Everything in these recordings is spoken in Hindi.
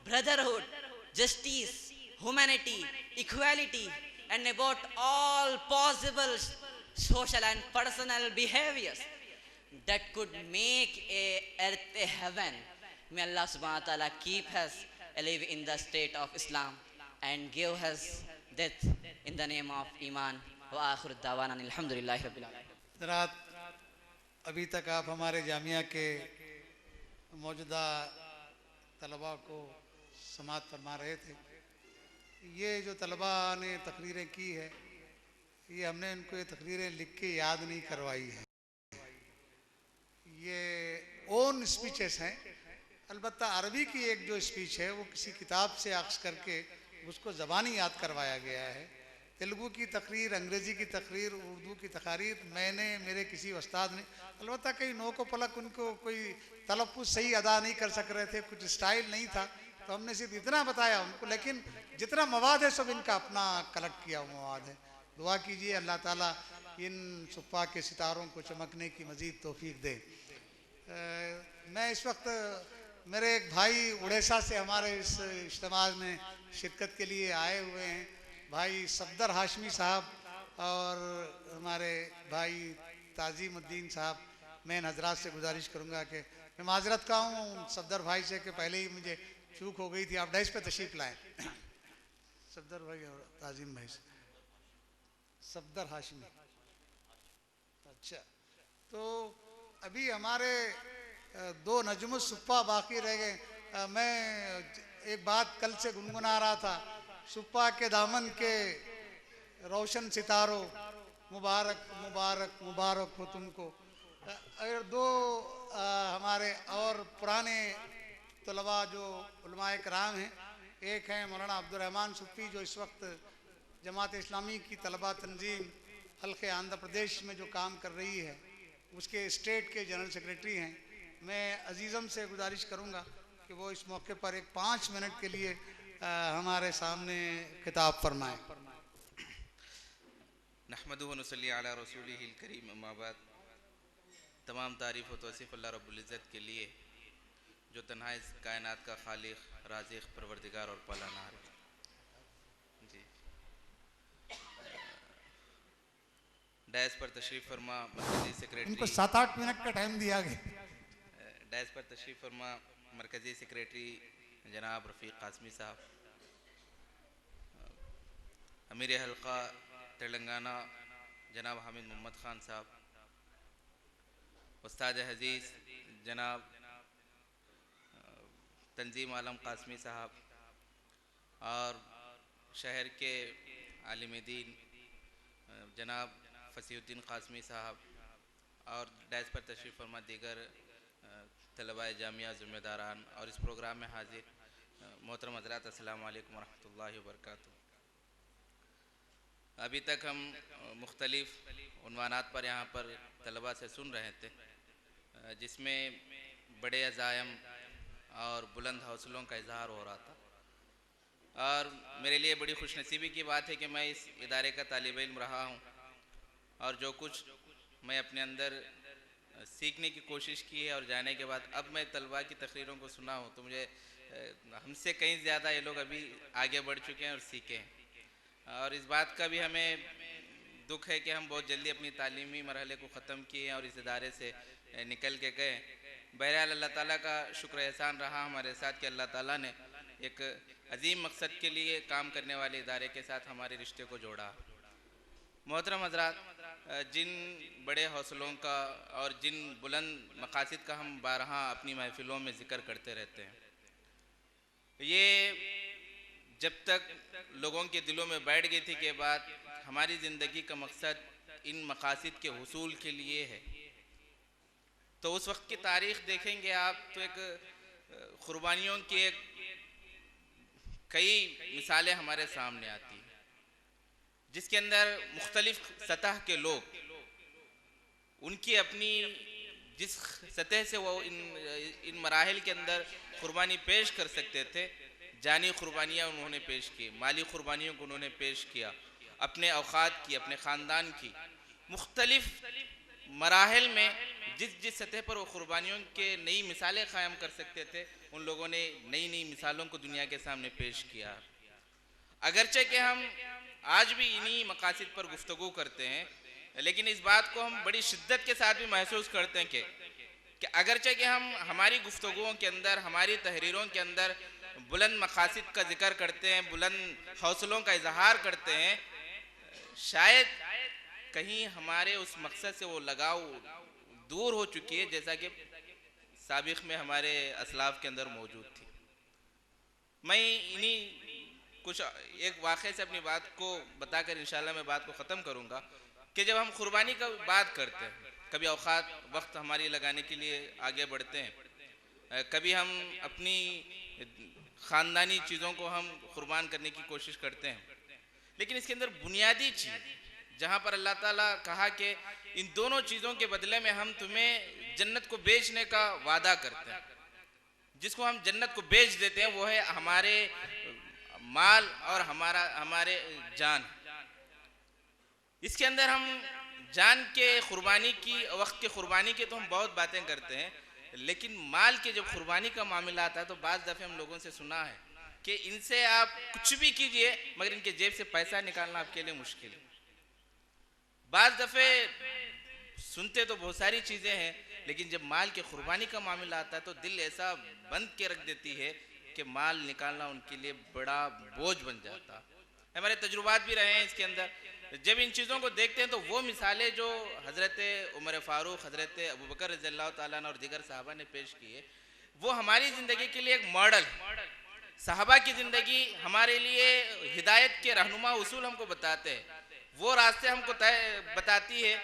brotherhood, justice, humanity, equality, and about all possible social and personal behaviors that could make a earth a heaven. May Allah subhanahu wa ta'ala keep us alive in the state of Islam and give us death in the name of Iman. Wa akhir da'wana alhamdulillahi rabbil alamin. हज़रात, अभी तक आप हमारे जामिया के मौजूदा तलबा को समात फरमा रहे थे। ये जो तलबा ने तकरीरें की है, ये हमने इनको ये तकरीरें लिख के याद नहीं करवाई है, ये ओन स्पीचेस हैं। अलबत्ता अरबी की एक जो स्पीच है वो किसी किताब से अक्स करके उसको ज़बानी याद करवाया गया है। तेलुगु की तकरीर, अंग्रेज़ी की तकरीर, उर्दू की तकारीर मैंने मेरे किसी उस्ताद ने, अलबत्ता कई नोको पलक उनको कोई तलफ़्फ़ुज़ सही अदा नहीं कर सक रहे थे, कुछ स्टाइल नहीं था, तो हमने सिर्फ इतना बताया उनको। लेकिन जितना मवाद है सब इनका अपना कलेक्ट किया हुआ मवाद है। दुआ कीजिए अल्लाह ताला इन सुप्पा के सितारों को चमकने की मज़ीद तौफीक दे। मैं इस वक्त, मेरे एक भाई उड़ीसा से हमारे इस इज्तिमा में शिरकत के लिए आए हुए हैं, भाई सफदर हाशमी साहब और हमारे भाई ताज़ीमुद्दीन साहब। मैं हजरात से गुजारिश करूँगा कि मैं माजरत का हूँ सफदर भाई से कि पहले ही मुझे चूक हो गई थी, आप डाइस पे तशरीफ़ लाएँ। सफदर भाई और ताज़ीम भाई से, सफदर हाशमी। अच्छा, तो अभी हमारे दो नजमुस सुप्पा बाकी रह गए। मैं एक बात कल से गुनगुना रहा था, सुप्पा के दामन के रोशन सितारों, मुबारक मुबारक मुबारक हो तुमको। अगर दो हमारे और पुराने तलबा जो उलमाए कराम हैं, एक हैं मौलाना अब्दुर्रहमान सुफ़ी जो इस वक्त जमात इस्लामी की तलबा तंजीम हल्के आंध्र प्रदेश में जो काम कर रही है उसके स्टेट के जनरल सेक्रेटरी हैं। मैं अजीज़म से गुजारिश करूँगा कि वो इस मौके पर एक 5 मिनट के लिए हमारे सामने खिताब फरमाएँ। नहमदुहु व नसल्ली अला रसूलिहिल करीम, अम्मा बाद। तमाम तारीफ़ व तौसीफ़ अल्लाह रब्बुल इज़्ज़त के लिए जो तन्हा इस कायनात का खालिक, राज़िक़, परवरदिगार और पालनहार है। जी, डैस पर तशरीफ़ फरमा मरकज़ी सेक्रेटरी, इनको 7-8 मिनट का टाइम दिया गया। डैस पर तशरीफ़ फरमा मरकज़ी सेक्रेटरी जनाब रफ़ीक कासमी साहब, अमीर हल्का तेलंगाना जनाब हामिद मोहम्मद ख़ान साहब, उस्ताद अज़ीज़ जनाब तंजीम आलम कासमी साहब, और शहर के आलिम दीन जनाब फसीहुद्दीन कासमी साहब, और डैस पर तशरीफ़ फरमा दीगर तलबाए जामिया ज़िम्मेदारान और इस प्रोग्राम में हाजिर मोहतरम हज़रात, अस्सलामु अलैकुम व रहमतुल्लाहि व बरकातुहू। अभी तक हम मुख्तलिफ़ उन्वानात पर यहाँ पर तलबा से सुन रहे थे, जिसमें बड़े अज़ायम और बुलंद हौसलों का इजहार हो रहा था। और मेरे लिए बड़ी खुशनसीबी की बात है कि मैं इस इदारे का तालिब इल्म रहा हूँ, और जो कुछ मैं अपने अंदर सीखने की कोशिश की है और जाने के बाद अब मैं तलबा की तकरीरों को सुना हूँ, तो मुझे हमसे कहीं ज़्यादा ये लोग अभी आगे बढ़ चुके हैं और सीखे हैं। और इस बात का भी हमें दुख है कि हम बहुत जल्दी अपनी तालीमी मरहले को ख़त्म किए और इस इदारे से निकल के गए। बहरहाल अल्लाह ताला का शुक्र एहसान रहा हमारे साथ कि अल्लाह ताला ने एक अजीम मकसद के लिए काम करने वाले इदारे के साथ हमारे रिश्ते को जोड़ा। मोहतरम हज़रात, जिन बड़े हौसलों का और जिन बुलंद मकासद का हम बारहा अपनी महफिलों में ज़िक्र करते रहते हैं, ये जब तक लोगों के दिलों में बैठ गई थी के बाद हमारी ज़िंदगी का मकसद इन मकासद के हुसूल के लिए है, तो उस वक्त की तारीख़ देखेंगे आप तो एक क़ुरबानियों की एक कई मिसालें हमारे सामने आती हैं, जिसके अंदर मुख्तलिफ़ सतह के लोग उनकी अपनी जिस सतह से वो इन मराहिल के अंदर क़ुरबानी पेश कर सकते थे, जानी क़ुरबानियाँ उन्होंने पेश की, माली क़ुरबानियों को उन्होंने पेश किया, अपने औक़ात की, अपने ख़ानदान की, मुख्तलिफ़ मराहिल में जिस जिस सतह पर वो कुर्बानियों के नई मिसालें क़ायम कर सकते थे, उन लोगों ने नई नई मिसालों को दुनिया के सामने पेश किया। अगरचे कि हम आज भी इन्हीं मकासद पर गुफ्तगू करते हैं, लेकिन इस बात को हम बड़ी शिद्दत के साथ भी महसूस करते हैं कि अगरचे कि हम हमारी गुफ्तगुओं के अंदर, हमारी तहरीरों के अंदर बुलंद मकासद का जिक्र करते हैं, बुलंद हौसलों का इजहार करते हैं, शायद कहीं हमारे उस मकसद से वो लगाव दूर हो चुकी है जैसा कि साबिक़ में हमारे असलाफ के अंदर मौजूद थी। मैं इन्हीं कुछ एक वाक़े से अपनी बात को बताकर इंशाल्लाह मैं बात को ख़त्म करूँगा कि जब हम कुर्बानी का बात करते हैं, कभी औक़ात वक्त हमारी लगाने के लिए आगे बढ़ते हैं, कभी हम अपनी ख़ानदानी चीज़ों को हम कुर्बान करने की कोशिश करते हैं, लेकिन इसके अंदर बुनियादी चीज़ जहाँ पर अल्लाह ताला कहा कि इन दोनों चीज़ों के बदले में हम तुम्हें जन्नत को बेचने का वादा करते हैं, जिसको हम जन्नत को बेच देते हैं वो है हमारे माल और हमारे जान। इसके अंदर हम जान के कुर्बानी की, वक्त के कुर्बानी की तो हम बहुत बातें करते हैं, लेकिन माल के जब कुर्बानी का मामला आता है तो बाज़ दफ़े हम लोगों से सुना है कि इनसे आप कुछ भी कीजिए मगर इनके जेब से पैसा निकालना आपके लिए मुश्किल है। बाज़ दफ़े सुनते तो बहुत सारी चीज़ें हैं, लेकिन जब माल के कुर्बानी का मामला आता है तो दिल ऐसा बंद के रख देती है कि माल निकालना उनके लिए बड़ा बोझ बन जाता। हमारे तजुर्बात भी रहे हैं इसके अंदर। जब इन चीज़ों को देखते हैं तो वो मिसालें जो हज़रत उमर फ़ारूक, हज़रत अबू बकर रज़ियल्लाहु ताला अन्हु और दीगर सहाबा ने पेश किए, वो हमारी ज़िंदगी के लिए एक मॉडल। सहाबा की ज़िंदगी हमारे लिए हिदायत के रहनुमा उसूल हमको बताते हैं, वो रास्ते हमको बताती है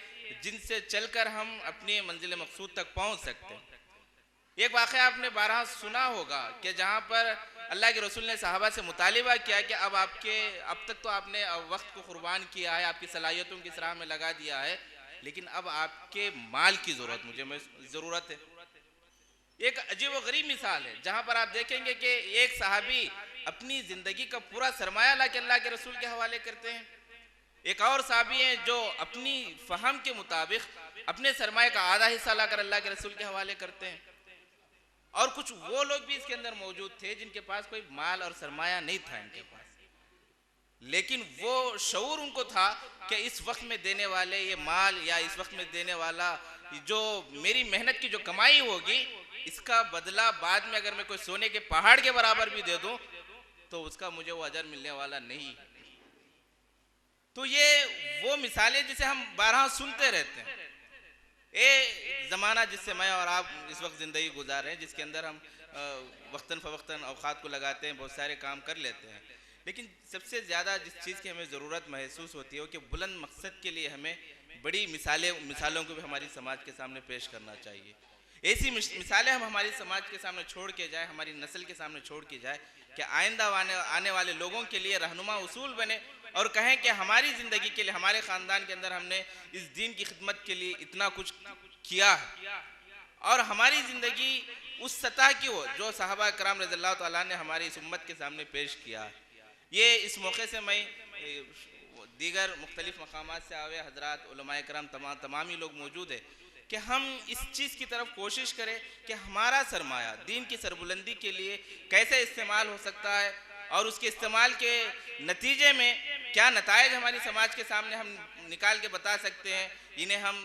जिनसे चलकर हम अपनी मंजिल मकसूद तक पहुंच सकते हैं। एक वाक़या आपने बारहा सुना होगा कि जहाँ पर अल्लाह के रसूल ने सहाबा से मुतालिबा किया कि अब तक तो आपने वक्त को कुर्बान किया है, आपकी सलाहियतों की राह में लगा दिया है, लेकिन अब आपके माल की ज़रूरत है। एक अजीब व गरीब मिसाल है जहाँ पर आप देखेंगे कि एक सहाबी अपनी ज़िंदगी का पूरा सरमाया ला के अल्लाह के रसूल के हवाले करते हैं, एक और सहाबी हैं जो अपनी फ़हम के मुताबिक अपने सरमाए का आधा हिस्सा लाकर अल्लाह के रसूल के हवाले करते हैं, और कुछ वो लोग भी इसके अंदर मौजूद थे जिनके पास कोई माल और सरमाया नहीं था इनके पास, लेकिन वो शऊर उनको था कि इस वक्त में देने वाले ये माल या इस वक्त में देने वाला जो मेरी मेहनत की जो कमाई होगी, इसका बदला बाद में अगर मैं कोई सोने के पहाड़ के बराबर भी दे दूं तो उसका मुझे वो अजर मिलने वाला नहीं। तो ये वो मिसालें जिसे हम बारहा सुनते रहते हैं। ये ज़माना जिससे मैं और आप इस वक्त ज़िंदगी गुजार रहे हैं, जिसके अंदर हम वक्तन फ़वक्तन औक़ात को लगाते हैं, बहुत सारे काम कर लेते हैं, लेकिन सबसे ज़्यादा जिस चीज़ की हमें ज़रूरत महसूस होती है कि बुलंद मकसद के लिए हमें बड़ी मिसालों को भी हमारी समाज के सामने पेश करना चाहिए। ऐसी मिसालें हम हमारी समाज के सामने छोड़ के जाए, हमारी नस्ल के सामने छोड़ के जाए कि आइंदा आने वाले लोगों के लिए रहनुमा उसूल बने और कहें कि हमारी ज़िंदगी के लिए, हमारे ख़ानदान के अंदर हमने इस दीन की खिदमत के लिए इतना कुछ किया है और हमारी ज़िंदगी उस सतह की हो जो सहाबा कराम रज़ियल्लाहु ताला ने हमारी इस उम्मत के सामने पेश किया है। ये इस मौके से मैं दीगर मुख्तलिफ़ मकामात से आए हज़रात उलमाए कराम तमाम ही लोग मौजूद है कि हम इस चीज़ की तरफ कोशिश करें कि हमारा सरमाया दीन की सरबुलंदी के लिए कैसे इस्तेमाल हो सकता है और उसके इस्तेमाल के नतीजे में क्या नतायज हमारी समाज के सामने हम निकाल के बता सकते हैं, इन्हें हम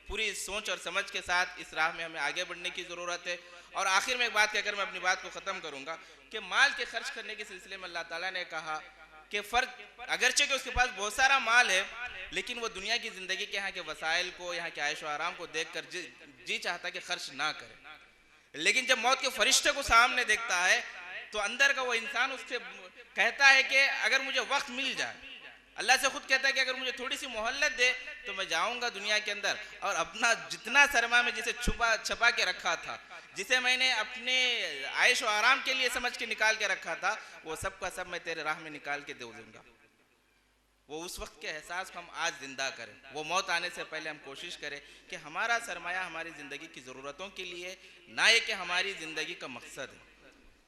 पूरी सोच और समझ के साथ इस राह में हमें आगे बढ़ने की ज़रूरत है। और आखिर में एक बात कहकर मैं अपनी बात को ख़त्म करूँगा कि माल के खर्च करने के सिलसिले में अल्लाह ताला ने कहा कि फ़र्क अगरचे कि उसके पास बहुत सारा माल है, लेकिन वो दुनिया की ज़िंदगी के यहाँ के वसाइल को, यहाँ के आयशो आराम को देख कर जी चाहता कि खर्च ना करे, लेकिन जब मौत के फरिश्ते को सामने देखता है तो अंदर का वो इंसान उससे कहता है कि अगर मुझे वक्त मिल जाए, अल्लाह से खुद कहता है कि अगर मुझे थोड़ी सी मोहल्लत दे तो मैं जाऊंगा दुनिया के अंदर और अपना जितना सरमा में जिसे छुपा के रखा था, जिसे मैंने अपने आयशो आराम के लिए समझ के निकाल के रखा था, वो सब का सब मैं तेरे राह में निकाल के दे दूंगा। वो उस वक्त के एहसास को हम आज ज़िंदा करें, वो मौत आने से पहले हम कोशिश करें कि हमारा सरमाया हमारी ज़िंदगी की ज़रूरतों के लिए ना, ये कि हमारी ज़िंदगी का मकसद है।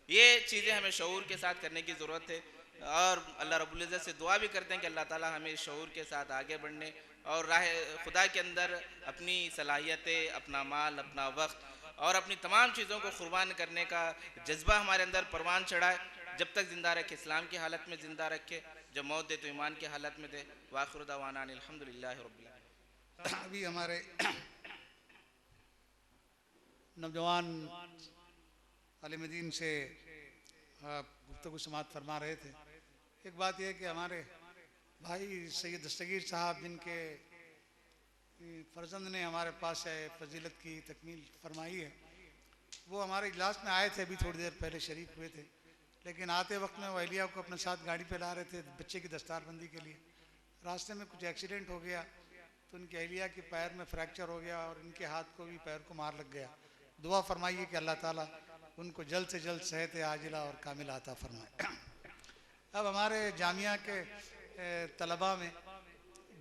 ये चीज़ें हमें शऊर के साथ करने की ज़रूरत है। और अल्लाह रब्बुल इज़्ज़त से दुआ भी करते हैं कि अल्लाह ताला हमें शऊर के साथ आगे बढ़ने और राह खुदा के अंदर अपनी सलाहियतें, अपना माल, अपना वक्त और अपनी तमाम चीज़ों को कुर्बान करने का जज्बा हमारे अंदर परवान चढ़ाए। जब तक ज़िंदा रखे इस्लाम की हालत में ज़िंदा रखे, जब मौत दे तो ईमान की हालत में दे। वाखिर दावाना अनिल हम्दुलिल्लाहि रब्बिल आलमीन। अभी हमारे नौजवान आलिम-ए-दीन से गुफ्तगू समात फरमा रहे थे। एक बात यह है कि हमारे भाई सैयद दस्तगीर साहब, जिनके फर्जंद ने हमारे पास फजीलत की तकमील फरमाई है, वो हमारे इजलास में आए थे, अभी थोड़ी देर पहले शरीक हुए थे। लेकिन आते वक्त में वो अहलिया को अपने साथ गाड़ी पे ला रहे थे बच्चे की दस्तारबंदी के लिए। रास्ते में कुछ एक्सीडेंट हो गया तो उनकी अहलिया के पैर में फ्रैक्चर हो गया और इनके हाथ को भी, पैर को मार लग गया। दुआ फरमाइए कि अल्लाह ताला उनको जल्द से जल्द सेहत आजिला और कामिल अता फरमाए। अब हमारे जामिया के तलबा में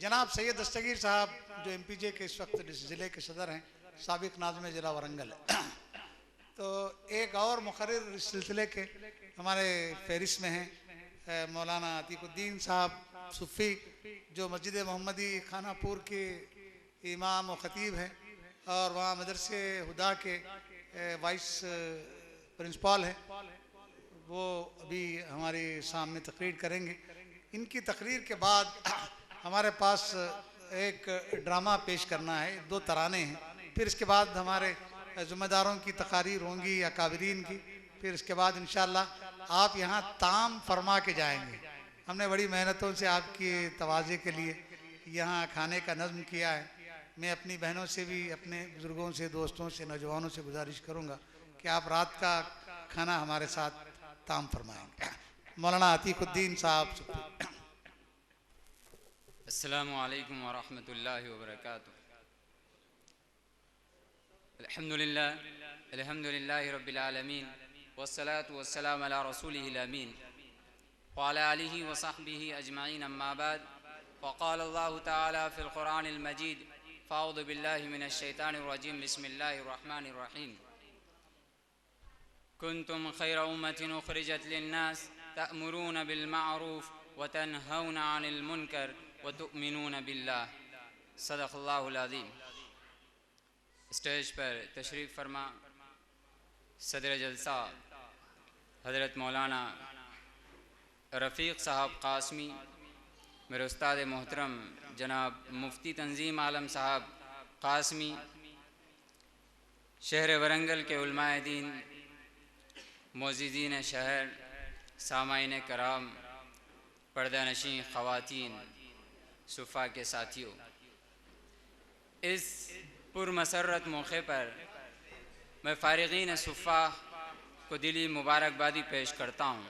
जनाब सैयद दस्तगीर साहब, जो MPJ के इस वक्त इस ज़िले के सदर हैं, साबिक नाज़िम ज़िला वारंगल, तो एक और मुक़र्रिर इस सिलसिले के हमारे फहरिस्त में हैं मौलाना अतीकुद्दीन साहब सूफ़ी, जो मस्जिद मोहम्मदी खानापुर के इमाम व ख़तीब हैं और वहाँ मदरसे हुदा के वाइस प्रिंसिपल हैं। वो अभी हमारे सामने तकरीर करेंगे। इनकी तकरीर के बाद हमारे पास एक ड्रामा पेश करना है, 2 तराने हैं। फिर इसके बाद हमारे ज़िम्मेदारों की तकारीर होंगी या काबिरीन की। फिर इसके बाद इंशाअल्लाह आप यहाँ ताम फरमा के जाएंगे। हमने बड़ी मेहनतों से आपकी तवाज़े के लिए यहाँ खाने का नज़्म किया है। मैं अपनी बहनों से भी, अपने बुज़ुर्गों से, दोस्तों से, नौजवानों से गुजारिश करूँगा कि आप रात का खाना हमारे साथ ताम फरमाएंगे। मौलाना अतीकुद्दीन साहब। अस्सलामु अलैकुम व रहमतुल्लाहि व बरकातुहू। अल्हम्दुलिल्लाहि रब्बिल आलमीन वस्सलातु वस्सलामु अला रसूलिहिल अमीन व अला आलिहि व सहबिहि अजमाइन, अम्मा बाद। फ़क़ाल अल्लाहु तआला फ़िल क़ुरआनिल मजीद फ़अऊज़ु बिल्लाहि मिनश शैतानिर रजीम बिस्मिल्लाहिर रहमानिर रहीम। कुन्तुम खैरा उम्मतिन उख़रिजत लिन्नास तअमुरून बिल मअरूफ व तनहौना अनिल मुनकर व तु'मिनून बिल्लाह। सदक़ल्लाहुल अज़ीम। स्टेज पर तशरीफ़ फरमा सदर जलसा हज़रत मौलाना रफ़ीक़ साहब क़ासमी, मेरे उस्ताद मोहतरम जनाब मुफ्ती तंज़ीम आलम साहब क़ासमी, शहर वरंगल के उलमाए दीन, मोअज़्ज़िज़ीन शहर, सामाईन कराम, पर्दा नशीं ख़वातीन, सुफ़ा के साथियों, इस पुरमसरत मौके पर मैं फ़ारिग़ीन सुफ़ा को दिली मुबारकबादी पेश करता हूँ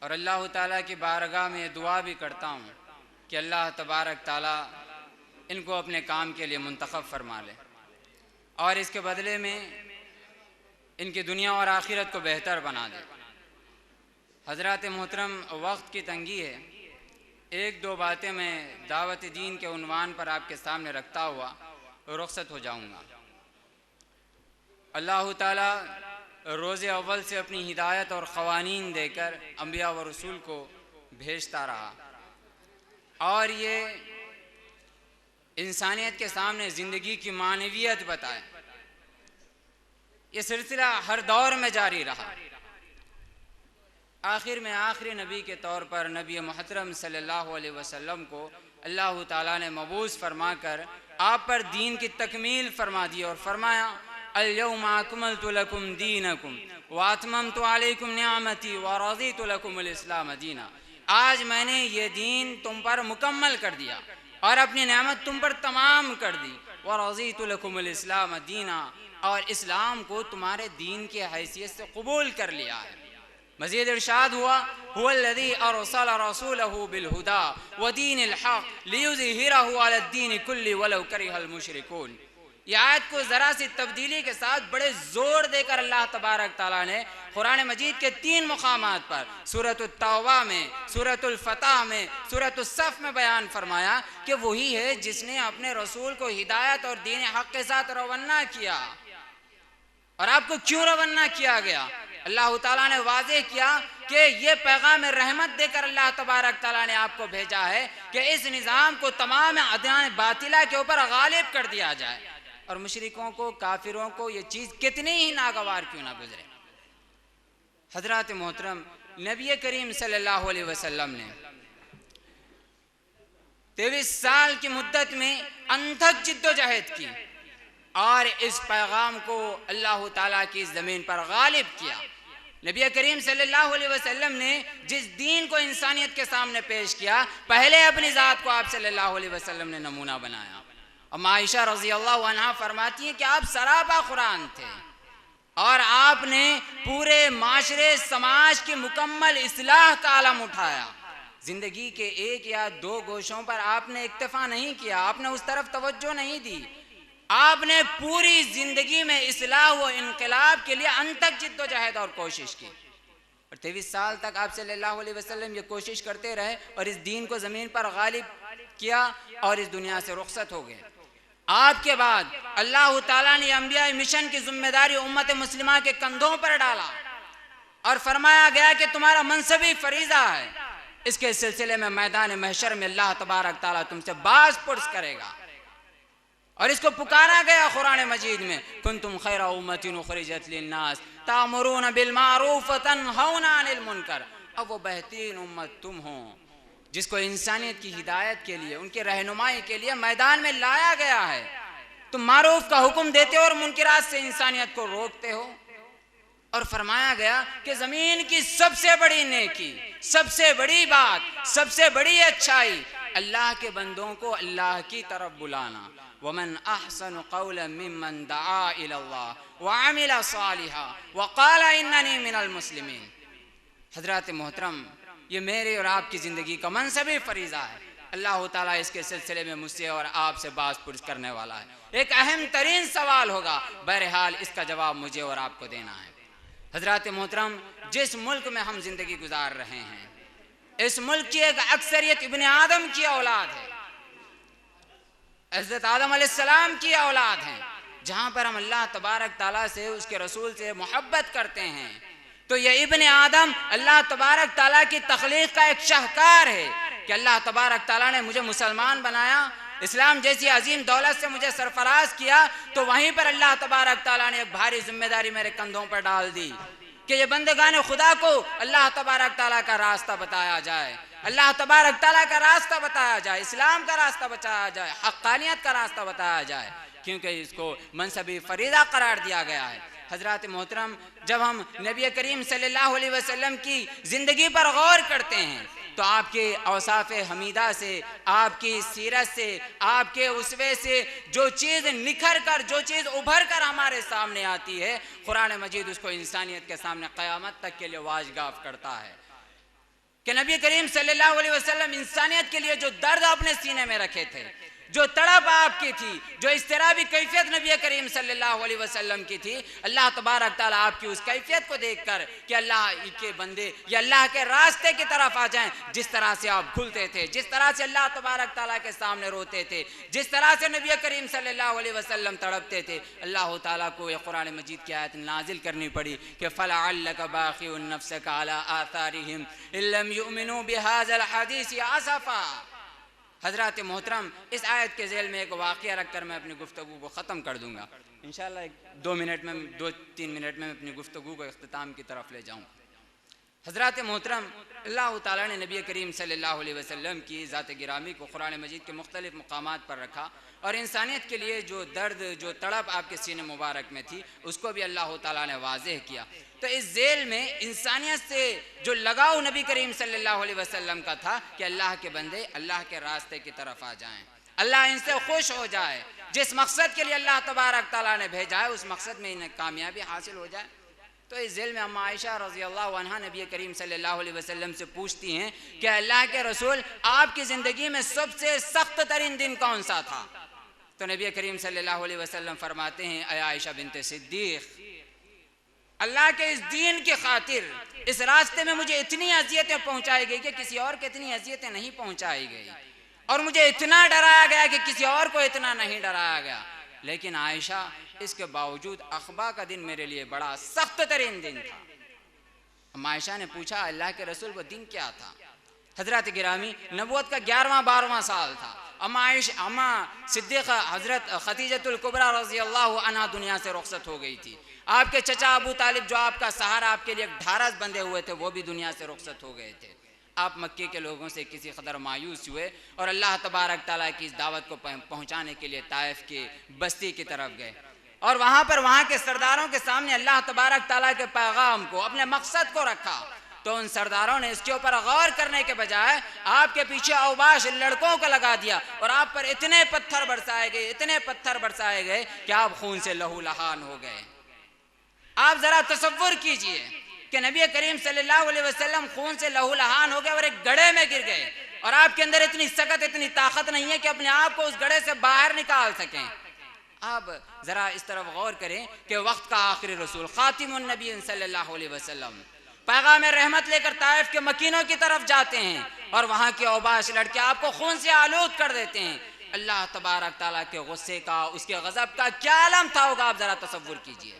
और अल्लाह ताला की बारगाह में दुआ भी करता हूँ कि अल्लाह तबारक ताला इनको अपने काम के लिए मुंतखब फरमा ले और इसके बदले में इनकी दुनिया और आखिरत को बेहतर बना दे। हज़रात मोहतरम, वक्त की तंगी है, 1-2 बातें मैं दावत दीन के उन्वान पर आपके सामने रखता हुआ रुख़्सत हो जाऊँगा। अल्लाह ताला रोज़े अव्वल से अपनी हिदायत और क़वानीन देकर अम्बिया व रसूल को भेजता रहा और ये इंसानियत के सामने ज़िंदगी की मानवियत बताए। ये सिलसिला हर दौर में जारी रहा। आखिर में आखिरी नबी के तौर पर नबी मोहतरम सल्लल्लाहु अलैहि वसल्लम को अल्लाह ताला ने मबूस फरमा कर आप पर दीन की तकमील फरमा दी और फरमाया, अल-यौमा अकमलतु लकुम दीनकुम व अतममतु अलैकुम निअमती व रज़ीतु लकुमुल इस्लाम दीना। आज मैंने ये दीन तुम पर मुकम्मल कर दिया और अपनी नेमत तुम पर तमाम कर दी। व रज़ीतु लकुमुल इस्लाम दीना, और इस्लाम को तुम्हारे दीन की हैसियत से कबूल कर लिया है। मज़ीद इरशाद हुआ, हुवल्लज़ी अरसल रसूलहु बिलहुदा व दीनिल हक़ लियुज़हिरहु अलद्दीनि कुल्लि वलौ करिहल मुशरिकून। ये आयत को ज़रा सी तब्दीली के साथ बड़े ज़ोर देकर अल्लाह तबारक ताला ने कुरान मजीद के 3 मुक़ामात पर सूरतुत तौबा में, सूरतुल फतह में, सूरतुस सफ़ में बयान फरमाया कि वही है जिसने अपने रसूल को हिदायत और दीन हक़ के साथ रवाना किया। और आपको क्यों रवाना किया गया? अल्लाह ताला ने वाज़ेह किया कि ये पैगाम रहमत देकर अल्लाह तबारक ताला ने आपको भेजा है कि इस निज़ाम को तमाम अदयान बातिला के ऊपर गालिब कर दिया जाए। और मुशरिकों को, काफिरों को ये चीज़ कितनी ही नागवार क्यों ना गुजरे। हज़रात मोहतरम, नबी करीम सल्लल्लाहु अलैहि वसल्लम ने 23 साल की मुद्दत में अनथक जिद्दोजहद की और इस पैगाम को अल्लाह ताला की ज़मीन पर गालिब किया। नबी करीम सल्लल्लाहु अलैहि वसल्लम ने जिस दीन को इंसानियत के सामने पेश किया, पहले अपनी ज़ात को आप सल्लल्लाहु अलैहि वसल्लम ने नमूना बनाया। और आयशा रज़ी अल्लाह अन्हा फरमाती हैं कि आप सरापा कुरान थे और आपने पूरे माशरे समाज की मुकम्मल इस्लाह का आलम उठाया। जिंदगी के एक या दो गोशों पर आपने इक्तफा नहीं किया, आपने उस तरफ तवज्जो नहीं दी, आपने पूरी जिंदगी में इस्लाह व इनकलाब के लिए अनथक जिद्दोजहद और कोशिश की। और 23 साल तक आप सल्लल्लाहु अलैहि वसल्लम ये कोशिश करते रहे और इस दीन को ज़मीन पर गालिब किया और इस दुनिया से रुखसत हो गए। आपके बाद अल्लाह ताला ने अंबिया मिशन की जिम्मेदारी उम्मत मुस्लिमा के कंधों पर डाला और फरमाया गया कि तुम्हारा मनसबी फरीज़ा है। इसके सिलसिले में मैदान महशर में अल्लाह तबारक ताला तुमसे बाज़ पुरस करेगा। और इसको पुकारा गया कुरान मजीद में, कुंतुम खैरा उम्मतिन उखरिजत लिन्नास तामुरून बिल मारूफ व तनहौना अनिल मुनकर। अब वो बेहतरीन उम्मत तुम हो जिसको इंसानियत की हिदायत के लिए, उनके रहनुमाई के लिए मैदान में लाया गया है। तुम मारूफ का हुक्म देते हो और मुनकरात से इंसानियत को रोकते हो। और फरमाया गया कि ज़मीन की सबसे बड़ी नेकी, सबसे बड़ी बात, सबसे बड़ी अच्छाई अल्लाह के बंदों को अल्लाह की तरफ बुलाना। वमन अहसन क़ौलन मिम्मन दआ इलल्लाह व अमिल सालिहा व क़ाल इन्ननी मिनल मुस्लिमीन। हज़रात मोहतरम, ये मेरे और आपकी ज़िंदगी का मनसबी फरीज़ा है। अल्लाह ताला इसके सिलसिले में मुझसे और आपसे बाज़ पुरस करने वाला है। एक अहम तरीन सवाल होगा, बहरहाल इसका जवाब मुझे और आपको देना है। हज़रात मोहतरम, जिस मुल्क में हम जिंदगी गुजार रहे हैं, इस मुल्क की एक अक्सरियत इब्ने आदम की औलाद है, हज़रत आदम अलैहिस्सलाम की औलाद है। जहाँ पर हम अल्लाह तबारक ताला से, उसके रसूल से मोहब्बत करते हैं, तो ये इब्ने आदम अल्लाह तबारक ताला की तख्लीक का एक शाहकार है कि अल्लाह तबारक ताला ने मुझे मुसलमान बनाया, इस्लाम जैसी अजीम दौलत से मुझे सरफराज किया, तो वहीं पर अल्लाह तबारक ताला ने एक भारी जिम्मेदारी मेरे कंधों पर डाल दी कि ये बंदगान खुदा को अल्लाह तबारक ताला का रास्ता बताया जाए, अल्लाह तबारक ताला का रास्ता बताया जाए, इस्लाम का रास्ता बताया जाए, हक़ानियत का रास्ता बताया जाए, क्योंकि इसको मनसबी फरीज़ा करार दिया गया है। हज़रात मोहतरम, जब हम नबी करीम सल्लल्लाहु अलैहि वसल्लम की ज़िंदगी पर गौर करते हैं तो आपके औसाफ़े हमीदा से, आपकी सीरत से, आपके उसवे से जो चीज़ निखर कर, जो चीज़ उभर कर हमारे सामने आती है, कुरान मजीद उसको इंसानियत के सामने क़यामत तक के लिए वाजगाफ करता है कि नबी करीम सल्लल्लाहु अलैहि वसल्लम इंसानियत के लिए जो दर्द अपने सीने में रखे थे, जो तड़प आपकी थी, जो इस्तिराबी कैफियत नबी करीम सल्लल्लाहु अलैहि वसल्लम की थी, अल्लाह तबारक ताला आपकी उस कैफियत को देखकर कि अल्लाह के बंदे या अल्लाह के रास्ते की तरफ आ जाएं, जिस तरह से आप खुलते थे, जिस तरह से अल्लाह तबारक ताला के सामने रोते थे, जिस तरह से नबी करीम सल्लल्लाहु अलैहि वसल्लम तड़पते थे, अल्लाह ताला को ये कुरान मजीद की आयत नाजिल करनी पड़ी कि फलअल्लका बाक़िउन नफ्सका अला आसारिहिम इल्लम युमिनू बिहाज़ल हदीस असफा। हज़रात मोहतरम, इस आयत के ज़ेल में एक वाक़या रखकर मैं अपनी गुफ्तगू को ख़त्म कर दूँगा। इंशाअल्लाह 2-3 मिनट में अपनी गुफ्तगू को इख्तिताम की तरफ ले जाऊँ। हज़रात मोहतरम, अल्लाह ताला ने नबी करीम सल्लल्लाहु अलैहि वसल्लम की ज़ात गिरामी को कुरान मजीद के मुख्तलिफ़ मकामात पर रखा और इंसानियत के लिए जो दर्द, जो तड़प आपके सीने मुबारक में थी, उसको भी अल्लाह ताला ने वाज़ेह किया। तो इस जेल में इंसानियत से जो लगाव नबी करीम सल्लल्लाहु अलैहि वसल्लम का था कि अल्लाह के बंदे अल्लाह के रास्ते की तरफ आ जाएं, अल्लाह इनसे खुश हो जाए, जिस मकसद के लिए अल्लाह तबारक ताला ने भेजा है उस मकसद में इन्हें कामयाबी हासिल हो जाए। तो इस जेल में अम्मा आयशा रज़ी अल्लाह अन्हा नबी करीम सल्लल्लाहु अलैहि वसल्लम से पूछती हैं कि अल्लाह के रसूल, आपकी ज़िंदगी में सबसे सख्त तरीन दिन कौन सा था? तो नबी करीम सल्लल्लाहु अलैहि वसल्लम फरमाते हैं, अय आयशा बिन्ते सिद्दीक़, अल्लाह के इस दीन की खातिर इस रास्ते में मुझे इतनी अजियतें पहुंचाई गई कि किसी और को इतनी अजियतें नहीं पहुंचाई गई, और मुझे इतना डराया गया कि किसी और को इतना नहीं डराया गया। लेकिन आयशा, इसके बावजूद अखबा का दिन मेरे लिए बड़ा सख्त तरीन दिन था। अम्मा आयशा ने पूछा अल्लाह के रसूल वो दिन क्या था? हजरत गिरामी नबूवत का 11वां-12वां साल था। अम्मा सिद्दीक़ा हजरत खतीजतुल कुबरा रज़ी अल्लाह अन्हा दुनिया से रुखसत हो गई थी। आपके चचा अबू तालिब जो आपका सहारा, आपके लिए ढारस बंधे हुए थे, वो भी दुनिया से रुखसत हो गए थे। आप मक्के के लोगों से किसी कदर मायूस हुए और अल्लाह तबारक ताला की इस दावत को पहुँचाने के लिए ताइफ की बस्ती की तरफ गए और वहाँ पर वहाँ के सरदारों के सामने अल्लाह तबारक ताला के पैगाम को, अपने मकसद को रखा। तो उन सरदारों ने इसके ऊपर गौर करने के बजाय आपके पीछे औबाश लड़कों को लगा दिया और आप पर इतने पत्थर बरसाए गए कि आप खून से लहू लहान हो गए। आप जरा तसव्वुर कीजिए कि नबी करीम सल्लल्लाहु अलैहि वसल्लम खून से लहू लहान हो गए और एक गड्ढे में गिर गए और आपके अंदर इतनी सकत, इतनी ताकत नहीं है कि अपने आप को उस गड्ढे से बाहर निकाल सकें। आप जरा इस तरफ गौर करें कि वक्त का आखिरी रसूल खातिमुन नबी सल्लल्लाहु अलैहि वसल्लम पैगाम रहमत लेकर ताइफ के मकीनों की तरफ जाते हैं और वहाँ के औबाश लड़के आपको खून से आलूद कर देते हैं। अल्लाह तबारक ताला के गुस्से का, उसके गज़ब का क्या आलम था होगा, आप जरा तसव्वुर कीजिए।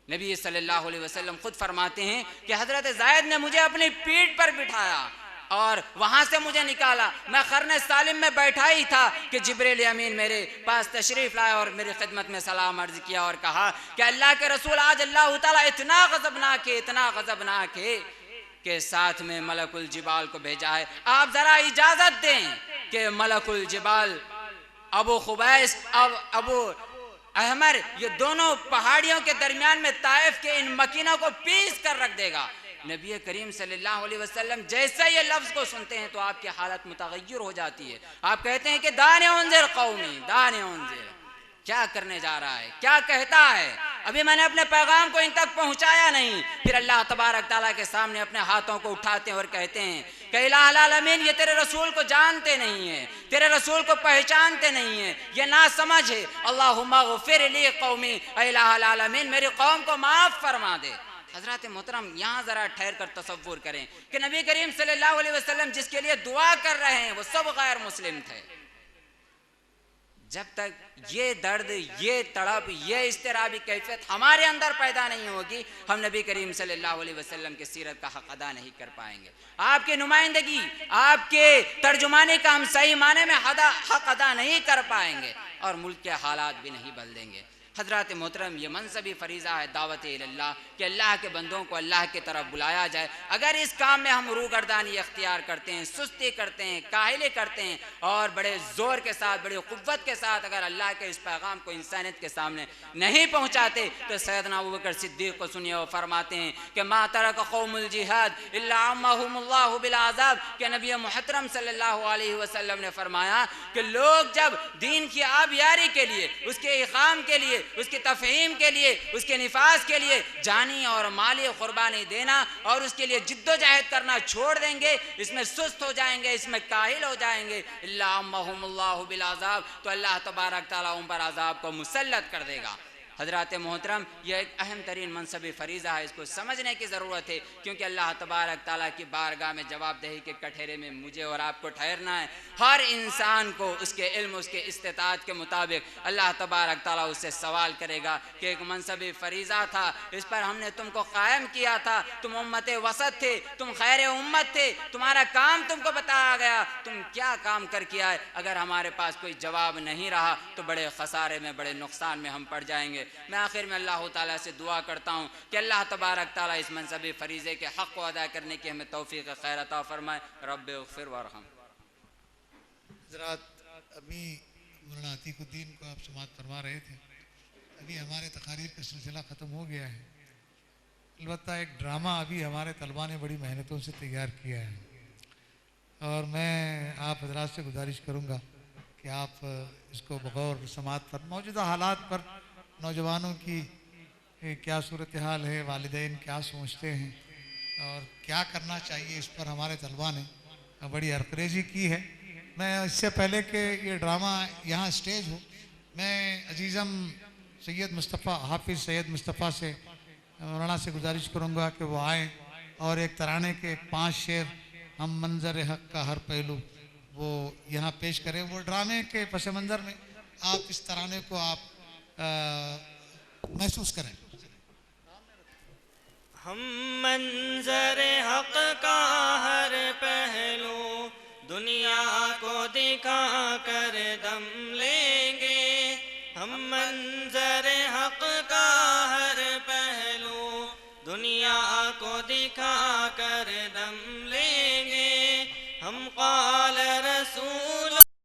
नबी सल्लल्लाहु अलैहि वसल्लम खुद फरमाते हैं कि हजरत ज़ायद ने मुझे अपनी पीठ पर बिठाया और वहां से मुझे निकाला। मैं खरने सालिम में बैठा ही था कि जिब्रील अमीन मेरे पास तशरीफ लाया और मेरी खिदमत में सलाम अर्ज किया और कहा कि अल्लाह के रसूल आज अल्लाह ताला इतना गज़बनाक है कि साथ में मलकुल जिबाल को भेजा है। आप जरा इजाजत दें कि मलकुल जिबाल अबू खुबैस और अबू अहमर, ये दोनों पहाड़ियों के दरमियान में ताइफ के इन मकीनों को पीस कर रख देगा। नबी करीम सल्लल्लाहु अलैहि वसल्लम जैसे ये लफ्ज़ को सुनते हैं तो आपकी हालत मुतगय्यर हो जाती है। आप कहते हैं कि दाने उन्ज़िर कौमी, दाने उन्ज़िर, क्या करने जा रहा है, क्या कहता है, अभी मैंने अपने पैगाम को इन तक पहुंचाया नहीं। फिर अल्लाह तबारक ताला के सामने अपने हाथों को उठाते हैं और कहते हैं कि इलाहुल आलमीन, ये तेरे रसूल को जानते नहीं है, तेरे रसूल को पहचानते नहीं है, ये ना समझ है। अल्लाहुम्मा ग़फ़िर ली क़ौमी, इलाहुल आलमीन मेरी कौम को माफ़ फरमा दे। हज़रत मोहतरम यहाँ ज़रा ठहर कर तसव्वुर करें कि नबी करीम सल्लल्लाहु अलैहि वसल्लम जिसके लिए दुआ कर रहे हैं वो सब गैर मुस्लिम थे। जब तक ये दर्द, ये तड़प, ये इस्तिराबी कैफियत हमारे अंदर पैदा नहीं होगी, हम नबी करीम सल्लल्लाहु अलैहि वसल्लम की सीरत का हक अदा नहीं कर पाएंगे। आपकी नुमाइंदगी, आपके तर्जुमानी का हम सही माने में हक अदा नहीं कर पाएंगे और मुल्क के हालात भी नहीं बदलेंगे। हज़रत मोहतरम, ये मनसबी फरीज़ा है दावत इल्लाह कि अल्लाह के बंदों को अल्लाह की तरफ बुलाया जाए। अगर इस काम में हम रूगर्दानी अख्तियार करते हैं, सुस्ती करते हैं, काहिली करते हैं और बड़े ज़ोर के साथ, बड़ी क़ुव्वत के साथ अगर अल्लाह के इस पैगाम को इंसानियत के सामने नहीं पहुँचाते तो सैयदना अबू बकर सिद्दीक़ को सुनिए, वो फरमाते हैं कि मा तरक कौमुल जिहाद इल्ला अम्महुमुल्लाहु बिल अज़ाब, कि नबी मुहतरम सल्लल्लाहु अलैहि वसल्लम ने फरमाया कि लोग जब दीन की आबियारी के लिए, उसके इक़ाम के लिए, उसकी तफ़हीम के लिए, उसके निफाज के लिए जानी और माली कुर्बानी देना और उसके लिए जिद्दोजहद करना छोड़ देंगे, इसमें सुस्त हो जाएंगे, इसमें काहिल हो जाएंगे, इल्ला अम्महुमुल्लाहु बिल अज़ाब, तो अल्लाह तबारक ताला उन पर अज़ाब को मुसल्लत कर देगा। हज़रत मोहतरम, यह एक अहम तरीन मनसबी फ़रीज़ा है, इसको समझने की ज़रूरत है क्योंकि अल्लाह तबारक ताला की बारगाह में जवाबदेही के कठेरे में मुझे और आपको ठहरना है। हर इंसान को उसके इल्म, उसके इस्तिताअत के मुताबिक अल्लाह तबारक ताला उससे सवाल करेगा कि एक मनसबी फ़रीज़ा था, इस पर हमने तुमको कायम किया था, तुम उम्मत वसत थे, तुम खैर उम्मत थे, तुम्हारा काम तुमको बताया गया, तुम क्या काम कर किया है। अगर हमारे पास कोई जवाब नहीं रहा तो बड़े खसारे में, बड़े नुकसान में हम पड़ जाएंगे। मैं आखिर में अल्लाह ताला से दुआ करता हूँ कि अल्लाह तबारक ताला इस मनसबी फ़रीज़े के हक़ को अदा करने की हमें तौफ़ीक़ खैर अता फ़रमाए। रब्बि इग़फ़िर वरहम। हज़रात, अभी मौलाना अतीकुद्दीन को आप समाअत फरमा रहे थे, अभी हमारे तकारीर का सिलसिला ख़त्म हो गया है। अलबत्ता एक ड्रामा अभी हमारे तलबा ने बड़ी मेहनतों से तैयार किया है और मैं आप हज़रात से गुजारिश करूँगा कि आप इसको बग़ौर समाअत पर, मौजूदा हालात पर नौजवानों की क्या सूरत हाल है, वालिदैन क्या सोचते हैं और क्या करना चाहिए, इस पर हमारे तलबा ने बड़ी अरकरेज़ी की है। मैं इससे पहले कि ये ड्रामा यहाँ स्टेज हो, मैं अजीज़म सैयद मुस्तफ़ा, हाफिज़ सैयद मुस्तफ़ा से, मौलाना से गुजारिश करूँगा कि वो आएँ और एक तराने के 5 शेर हम मंजर हक़ का हर पहलू वो यहाँ पेश करें। वो ड्रामे के पस मंज़र में आप इस तराने को आप महसूस करें। हम मंजर हक का हर पहलू दुनिया को दिखा कर दम लेंगे। हम मंजर हक का हर पहलू दुनिया को दिखा कर दम लेंगे। हम क़ाल रसूल